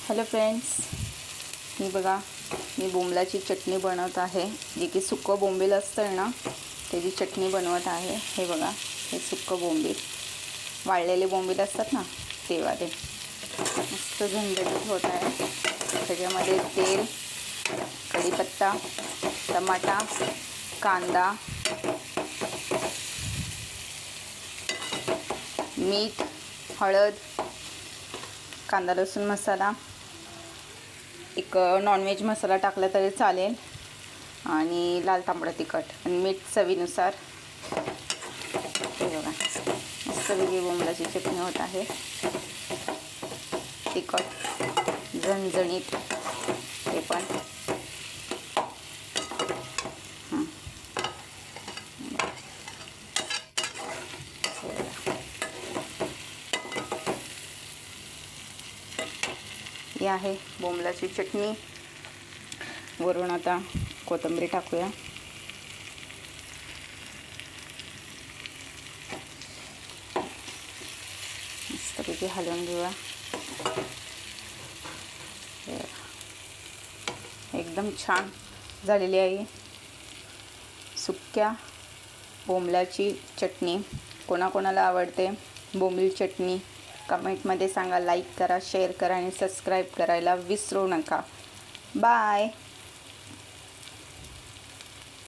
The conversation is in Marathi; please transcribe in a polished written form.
हॅलो फ्रेंड्स, मी बघा मी बोंबलाची चटणी बनवत आहे. जे की सुक्कं बोंबील असतं ना त्याची चटणी बनवत आहे. हे बघा, हे सुक्कं बोंबील, वाळलेले बोंबील असतात ना तेव्हा ते मस्त झणझणीत होत आहे. त्याच्यामध्ये तेल, कढीपत्ता, टमाटा, कांदा, मीठ, हळद, कांदा लसूण मसाला, एक नॉनव्हेज मसाला टाकला तरी चालेल, आणि लाल तांबडा तिखट आणि मीठ चवीनुसार. हे बघा, मस्त वेगळी बोंबलाची चटणी होत आहे. तिखट झणझणीत हे पण. ही आहे बोंबलाची चटणी. वरून आता कोथिंबीर टाकूया. मस्तपैकी हलवून घेऊया. एकदम छान झालेली आहे सुक्या बोंबलाची चटणी. कोणाकोणाला आवडते बोंबील चटणी कमेंटमध्ये सांगा. लाईक करा, शेअर करा आणि सबस्क्राईब करायला विसरू नका. बाय.